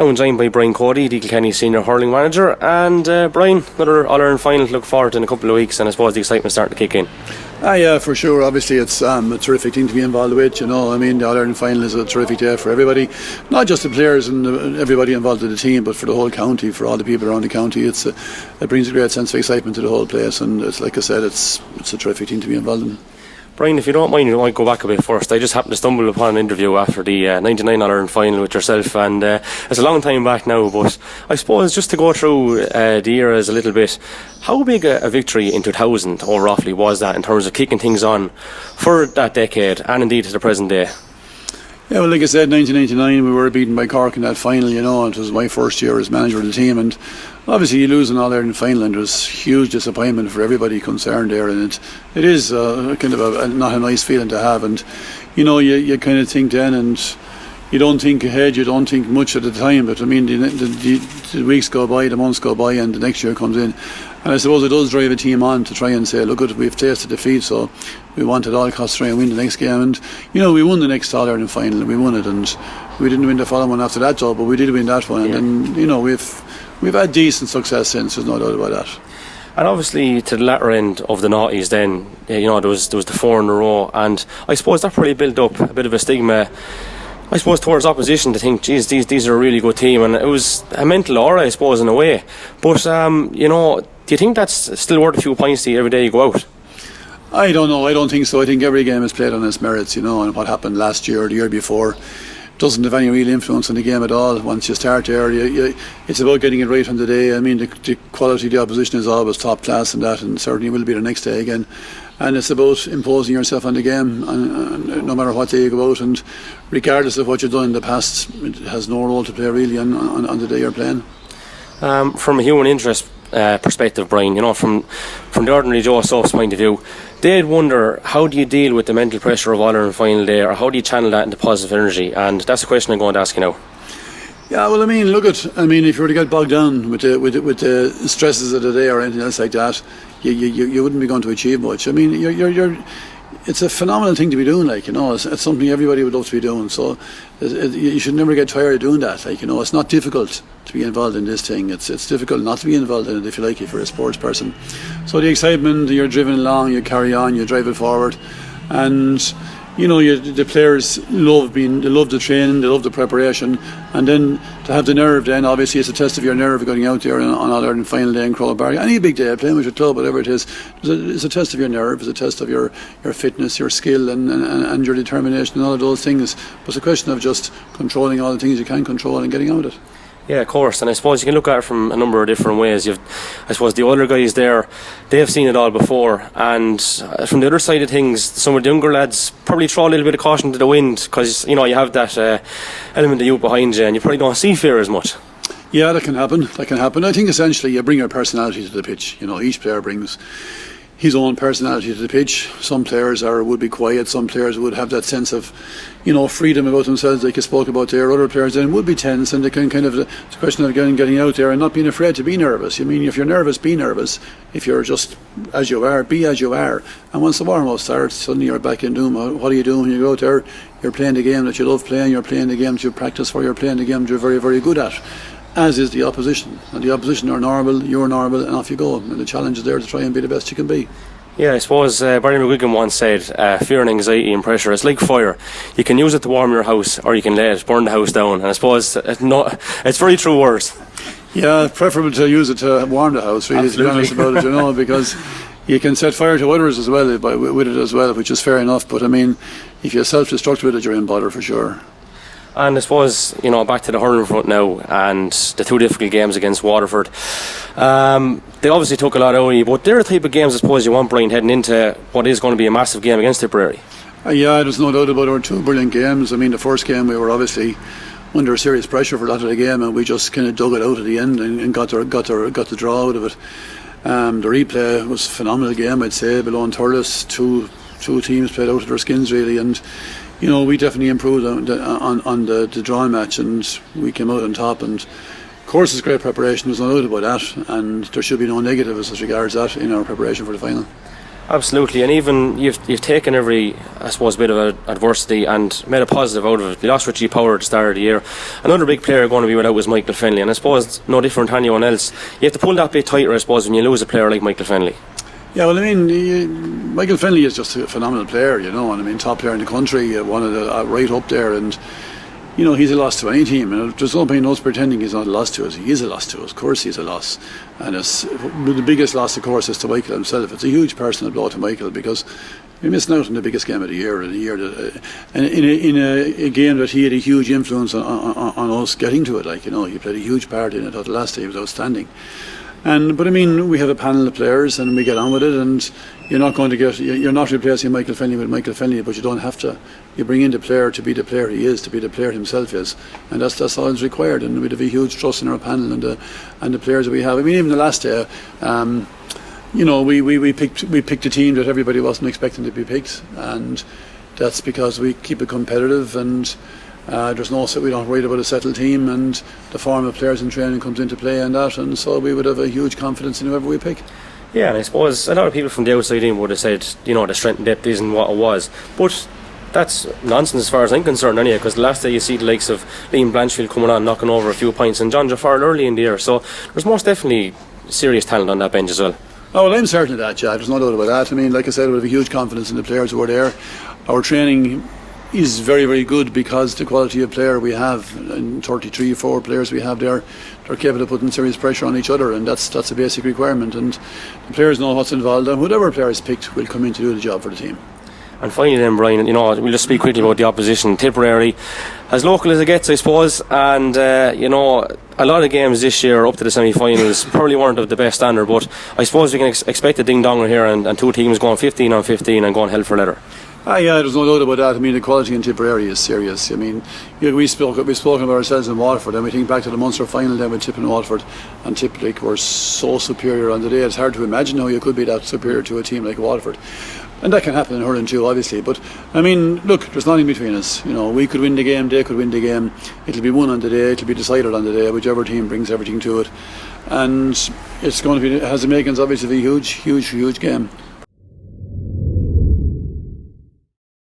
Now I'm joined by Brian Cody, the Kilkenny Senior Hurling Manager. And Brian, another All-Ireland final to look forward to in a couple of weeks, and I suppose the excitement's starting to kick in. Yeah, for sure. Obviously it's a terrific thing to be involved with, you know. I mean, the All-Ireland final is a terrific day for everybody, not just the players and everybody involved in the team, but for the whole county, for all the people around the county. It brings a great sense of excitement to the whole place, and it's, like I said, it's a terrific thing to be involved in. Brian, if you don't mind, I might go back a bit first. I just happened to stumble upon an interview after the 99 All-Ireland final with yourself, and it's a long time back now, but I suppose just to go through the eras a little bit, how big a victory in 2000 or roughly was that in terms of kicking things on for that decade and indeed to the present day? Yeah, well, like I said, 1999 we were beaten by Cork in that final, you know. It was my first year as manager of the team, and obviously you lose an All-Ireland final and there's huge disappointment for everybody concerned there, and it is kind of not a nice feeling to have. And you know, you kind of think then, and you don't think ahead, you don't think much at the time, but I mean the weeks go by, the months go by, and the next year comes in, and I suppose it does drive a team on to try and say, look, we've tasted defeat, so we want at all costs to try and win the next game. And you know, we won the next All-Ireland final and we won it, and we didn't win the following one after that though, but we did win that one. Yeah. And then, you know, we've had decent success since, there's no doubt about that. And obviously to the latter end of the noughties then, you know, there was the 4 in a row, and I suppose that probably built up a bit of a stigma, I suppose, towards opposition, to think, geez, these are a really good team, and it was a mental aura, I suppose, in a way. But you know, do you think that's still worth a few points to you every day you go out? I don't know, I don't think so. I think every game is played on its merits, you know, and what happened last year or the year before doesn't have any real influence on the game at all. Once you start there, it's about getting it right on the day. I mean, the quality of the opposition is always top class and that, and certainly will be the next day again. And it's about imposing yourself on the game, and no matter what day you go out, and regardless of what you've done in the past, it has no role to play really on the day you're playing. From a human interest perspective, Brian, you know, from the ordinary Joe Soph's point of view, they'd wonder, how do you deal with the mental pressure of All-Ireland final day, or how do you channel that into positive energy? And that's the question I'm going to ask you now. Yeah, well, I mean, if you were to get bogged down with the stresses of the day or anything else like that, you wouldn't be going to achieve much. I mean, it's a phenomenal thing to be doing, like, you know. It's something everybody would love to be doing, so you should never get tired of doing that, like, you know. It's not difficult to be involved in this thing. It's difficult not to be involved in it, if you like, if you're a sports person. So the excitement, you're driven along, you carry on, you drive it forward, and you know, the players love the training, they love the preparation, and then to have the nerve, then obviously it's a test of your nerve going out there on All-Ireland final day in Croke Park. Any big day, playing with your club, whatever it is, it's a test of your nerve, it's a test of your fitness, your skill, and your determination, and all of those things. But it's a question of just controlling all the things you can control and getting out of it. Yeah, of course, and I suppose you can look at it from a number of different ways. I suppose the older guys there, they have seen it all before, and from the other side of things, some of the younger lads probably throw a little bit of caution to the wind, because you know, you have that element of youth behind you, and you probably don't see fear as much. Yeah, that can happen. I think essentially you bring your personality to the pitch. You know, each player brings his own personality to the pitch. Some players would be quiet, some players would have that sense of, you know, freedom about themselves, like you spoke about there. Other players then would be tense, and they can kind of, it's a question of getting out there and not being afraid to be nervous. I mean, if you're nervous, be nervous. If you're just as you are, be as you are. And once the warm-up starts, suddenly you're back in doom. What are you doing when you go out there? You're playing the game that you love playing, you're playing the game that you practice for, you're playing the game that you're very, very good at, as is the opposition. And the opposition are normal, you're normal, and off you go. And the challenge is there to try and be the best you can be. Yeah, I suppose Barry McGuigan once said, fear and anxiety and pressure, it's like fire. You can use it to warm your house, or you can let it burn the house down. And I suppose it's very true words. Yeah, preferable to use it to warm the house, really, to be honest about it, you know, because you can set fire to others as well with it as well, which is fair enough. But I mean, if you self-destruct with it, you're in bother for sure. And I suppose, you know, back to the hurling front now, and the 2 difficult games against Waterford. They obviously took a lot out of you, but they're the type of games I suppose you want, Brian, heading into what is going to be a massive game against Tipperary. Yeah, there's no doubt about our 2 brilliant games. I mean, the first game we were obviously under serious pressure for a lot of the game, and we just kind of dug it out at the end and got the draw out of it. The replay was a phenomenal game, I'd say. Below in Thurles, two teams played out of their skins really, and you know, we definitely improved on the drawing match, and we came out on top. And of course, it's great preparation, there's no doubt about that, and there should be no negative as regards that in our preparation for the final. Absolutely, and even you've taken every, I suppose, bit of adversity and made a positive out of it. You lost Richie Power at the start of the year. Another big player going to be without was Michael Fennelly, and I suppose no different to anyone else. You have to pull that bit tighter, I suppose, when you lose a player like Michael Fennelly. Yeah, well, I mean, Michael Fennelly is just a phenomenal player, and I mean, top player in the country, one of the right up there, and he's a loss to any team, and there's no point in us pretending he's not a loss to us. He is a loss to us, of course he's a loss, and the biggest loss, of course, is to Michael himself. It's a huge personal blow to Michael, because we're missing out on the biggest game of the year, in a game that he had a huge influence on us getting to it. He played a huge part in it. The last day he was outstanding. But I mean, we have a panel of players and we get on with it, and you're not replacing Michael Fennelly with Michael Fennelly, but you don't have to. You bring in the player to be the player he is, to be the player himself is, and that's all is required. And we'd have a huge trust in our panel and the players that we have. I mean, even the last day, we picked a team that everybody wasn't expecting to be picked, and that's because we keep it competitive, and we don't worry about a settled team, and the form of players in training comes into play and that, and so we would have a huge confidence in whoever we pick. Yeah, and I suppose a lot of people from the outside in would have said, the strength and depth isn't what it was, but that's nonsense as far as I'm concerned anyway, because the last day you see the likes of Liam Blanchfield coming on, knocking over a few points, and John Jaffarl early in the year, so there's most definitely serious talent on that bench as well. Oh, well, I'm certain of that, Jack. There's no doubt about that. I mean, like I said, we have a huge confidence in the players who are there. Our training is very, very good because the quality of player we have, and 33-4 players we have there, they're capable of putting serious pressure on each other, and that's a basic requirement, and the players know what's involved, and whatever player is picked will come in to do the job for the team. And finally then, Brian, we'll just speak quickly about the opposition. Tipperary, as local as it gets, I suppose, and a lot of games this year up to the semi-finals probably weren't of the best standard, but I suppose we can expect a ding-donger here, and two teams going 15 on 15 and going hell for leather. Yeah, there's no doubt about that. I mean, the quality in Tipperary is serious. I mean, we've spoken about ourselves in Waterford, and we think back to the Munster final then with Tip and Waterford, and Tip were so superior on the day. It's hard to imagine how you could be that superior to a team like Waterford. And that can happen in hurling too, obviously. But, I mean, look, there's nothing between us. We could win the game, they could win the game. It'll be won on the day, it'll be decided on the day, whichever team brings everything to it. And it's going to be, it has the makings, obviously, of a huge, huge, huge game.